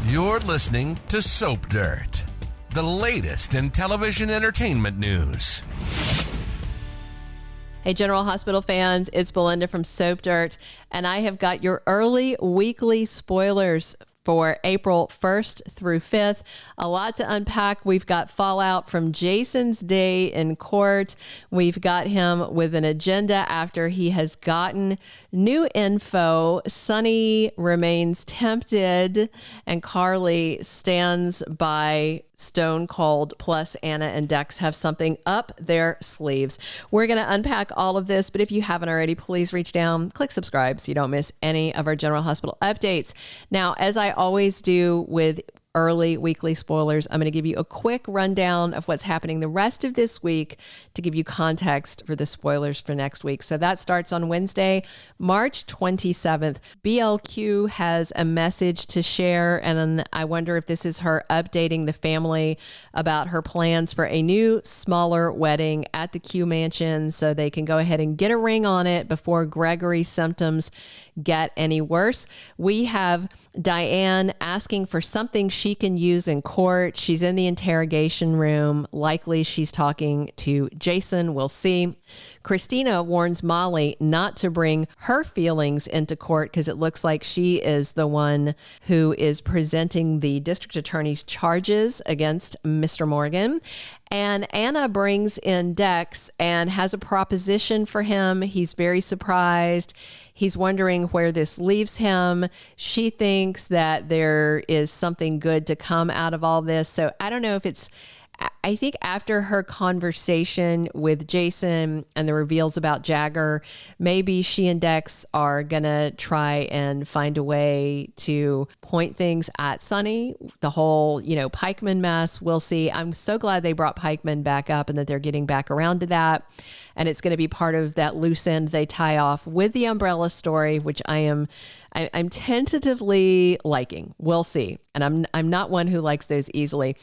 You're listening to Soap Dirt, the latest in television entertainment news. Hey, General Hospital fans, it's Belinda from Soap Dirt, and I have got your early weekly spoilers for April 1st through 5th. A lot to unpack. We've got fallout from Jason's day in court. We've got him with an agenda after he has gotten new info. Sonny remains tempted, and Carly stands by stone cold, plus Anna and Dex have something up their sleeves. We're going to unpack all of this, but if you haven't already, please reach down, click subscribe so you don't miss any of our General Hospital updates. Now, as I always do with early weekly spoilers, I'm going to give you a quick rundown of what's happening the rest of this week to give you context for the spoilers for next week. So that starts on Wednesday, March 27th. BLQ has a message to share, and I wonder if this is her updating the family about her plans for a new, smaller wedding at the Q Mansion so they can go ahead and get a ring on it before Gregory's symptoms get any worse. We have Diane asking for something she can use in court. She's in the interrogation room. Likely she's talking to Jason. We'll see. Christina warns Molly not to bring her feelings into court because it looks like she is the one who is presenting the district attorney's charges against Mr. Morgan. And Anna brings in Dex and has a proposition for him. He's very surprised. He's wondering where this leaves him. She thinks that there is something good to come out of all this. So I don't know if it's, I think after her conversation with Jason and the reveals about Jagger, maybe she and Dex are going to try and find a way to point things at Sonny. The whole, Pikeman mess, we'll see. I'm so glad they brought Pikeman back up and that they're getting back around to that. And it's going to be part of that loose end they tie off with the Umbrella story, which I'm tentatively liking. We'll see. And I'm not one who likes those easily.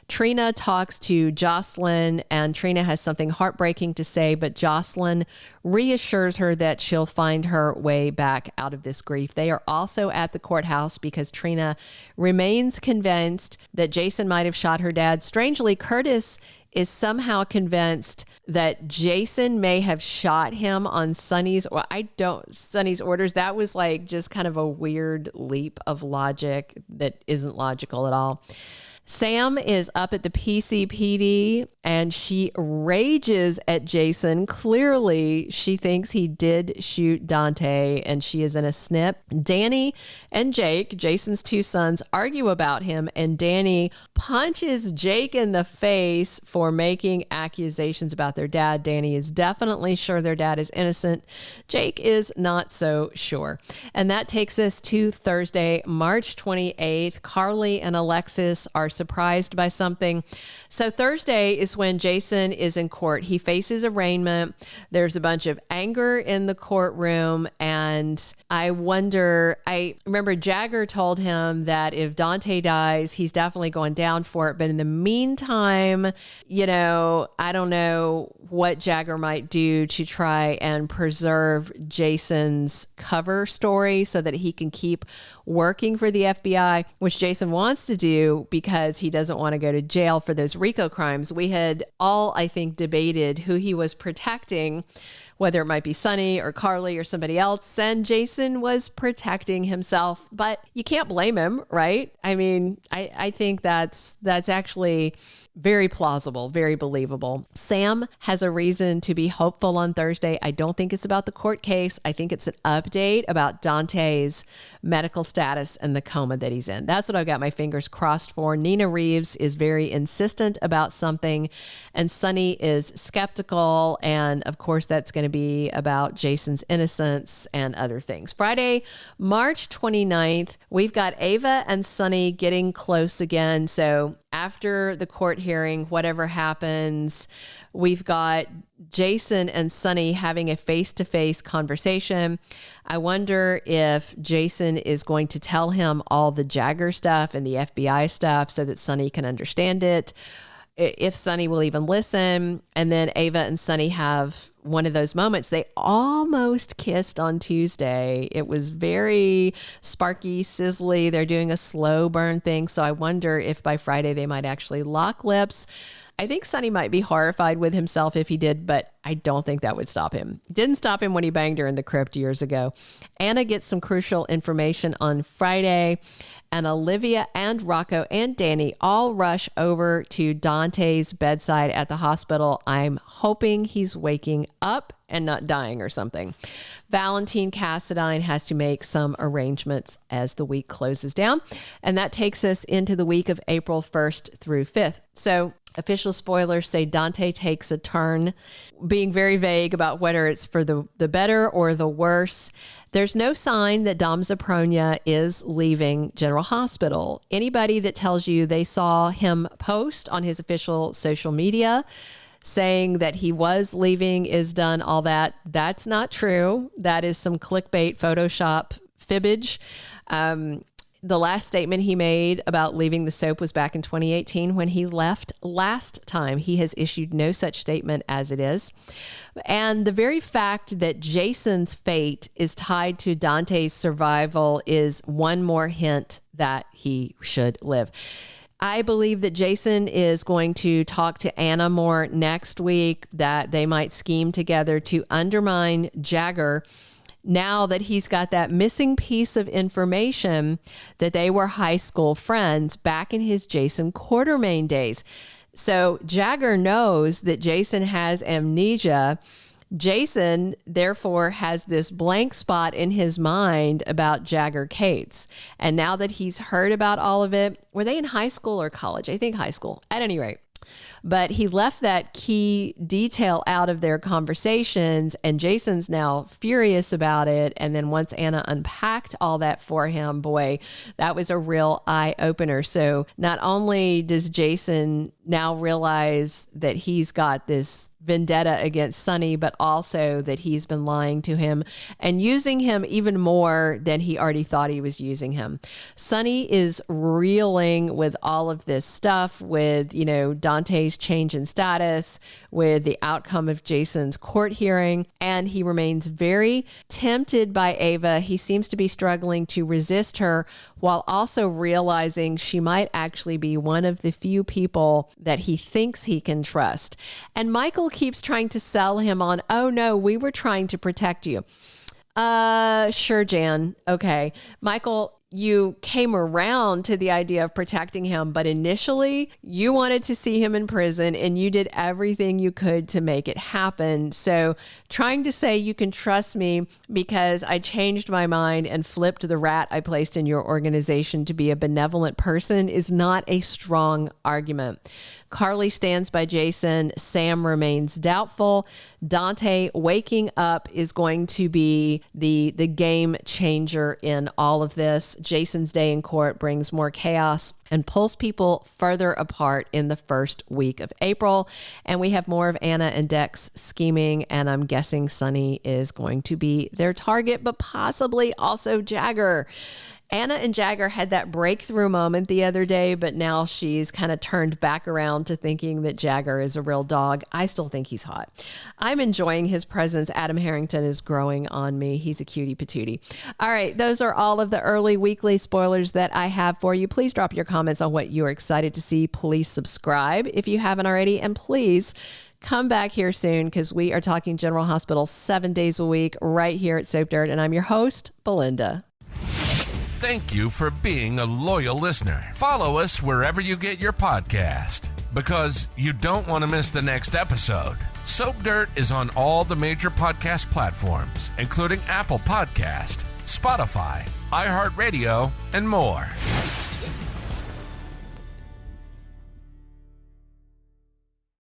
Trina talks to Josslyn, and Trina has something heartbreaking to say, but Josslyn reassures her that she'll find her way back out of this grief. They are also at the courthouse because Trina remains convinced that Jason might have shot her dad. Strangely, Curtis is somehow convinced that Jason may have shot him on Sonny's orders. That was like just kind of a weird leap of logic that isn't logical at all. Sam is up at the PCPD and she rages at Jason. Clearly, she thinks he did shoot Dante and she is in a snip. Danny and Jake, Jason's two sons, argue about him, and Danny punches Jake in the face for making accusations about their dad. Danny is definitely sure their dad is innocent. Jake is not so sure. And that takes us to Thursday, March 28th. Carly and Alexis are surprised by something. So Thursday is when Jason is in court. He faces arraignment. There's a bunch of anger in the courtroom. And I remember Jagger told him that if Dante dies, he's definitely going down for it. But in the meantime, I don't know what Jagger might do to try and preserve Jason's cover story so that he can keep working for the FBI, which Jason wants to do because he doesn't want to go to jail for those RICO crimes. We had all, I think, debated who he was protecting, whether it might be Sonny or Carly or somebody else, and Jason was protecting himself, but you can't blame him, right? I mean, I think that's actually very plausible, very believable. Sam has a reason to be hopeful on Thursday. I don't think it's about the court case. I think it's an update about Dante's medical status and the coma that he's in. That's what I've got my fingers crossed for. Nina Reeves is very insistent about something, and Sonny is skeptical. And of course, that's going to be about Jason's innocence and other things. Friday, March 29th, we've got Ava and Sonny getting close again. So after the court hearing, whatever happens, we've got Jason and Sonny having a face-to-face conversation. I wonder if Jason is going to tell him all the Jagger stuff and the FBI stuff so that Sonny can understand it. If Sonny will even listen. And then Ava and Sonny have one of those moments. They almost kissed on Tuesday. It was very sparky, sizzly. They're doing a slow burn thing. So I wonder if by Friday they might actually lock lips. I think Sonny might be horrified with himself if he did, but I don't think that would stop him. Didn't stop him when he banged her in the crypt years ago. Anna gets some crucial information on Friday, and Olivia and Rocco and Danny all rush over to Dante's bedside at the hospital. I'm hoping he's waking up and not dying or something. Valentine Cassadine has to make some arrangements as the week closes down, and that takes us into the week of April 1st through 5th. So official spoilers say Dante takes a turn, being very vague about whether it's for the better or the worse. There's no sign that Dom Zapronia is leaving General Hospital. Anybody that tells you they saw him post on his official social media saying that he was leaving, is done, all that, that's not true. That is some clickbait Photoshop fibbage. The last statement he made about leaving the soap was back in 2018 when he left last time. He has issued no such statement as it is. And the very fact that Jason's fate is tied to Dante's survival is one more hint that he should live. I believe that Jason is going to talk to Anna more next week, that they might scheme together to undermine Jagger now that he's got that missing piece of information that they were high school friends back in his Jason Quartermain days. So Jagger knows that Jason has amnesia. Jason, therefore, has this blank spot in his mind about Jagger Cates. And now that he's heard about all of it, were they in high school or college? I think high school, at any rate. But he left that key detail out of their conversations, and Jason's now furious about it. And then once Anna unpacked all that for him, boy, that was a real eye opener. So not only does Jason now realize that he's got this vendetta against Sonny, but also that he's been lying to him and using him even more than he already thought he was using him. Sonny is reeling with all of this stuff, with, you know, Dante's change in status, with the outcome of Jason's court hearing, and he remains very tempted by Ava. He seems to be struggling to resist her while also realizing she might actually be one of the few people that he thinks he can trust. And Michael keeps trying to sell him on, oh no, we were trying to protect you. Sure, Jan. Okay. Michael, you came around to the idea of protecting him, but initially you wanted to see him in prison and you did everything you could to make it happen. So trying to say you can trust me because I changed my mind and flipped the rat I placed in your organization to be a benevolent person is not a strong argument. Carly stands by Jason. Sam remains doubtful. Dante waking up is going to be the game changer in all of this. Jason's day in court brings more chaos and pulls people further apart in the first week of April. And we have more of Anna and Dex scheming, and I'm guessing Sonny is going to be their target, but possibly also Jagger. Anna and Jagger had that breakthrough moment the other day, but now she's kind of turned back around to thinking that Jagger is a real dog. I still think he's hot. I'm enjoying his presence. Adam Harrington is growing on me. He's a cutie patootie. All right, those are all of the early weekly spoilers that I have for you. Please drop your comments on what you're excited to see. Please subscribe if you haven't already, and please come back here soon because we are talking General Hospital 7 days a week right here at Soap Dirt, and I'm your host, Belinda. Thank you for being a loyal listener. Follow us wherever you get your podcast because you don't want to miss the next episode. Soap Dirt is on all the major podcast platforms, including Apple Podcast, Spotify, iHeartRadio, and more.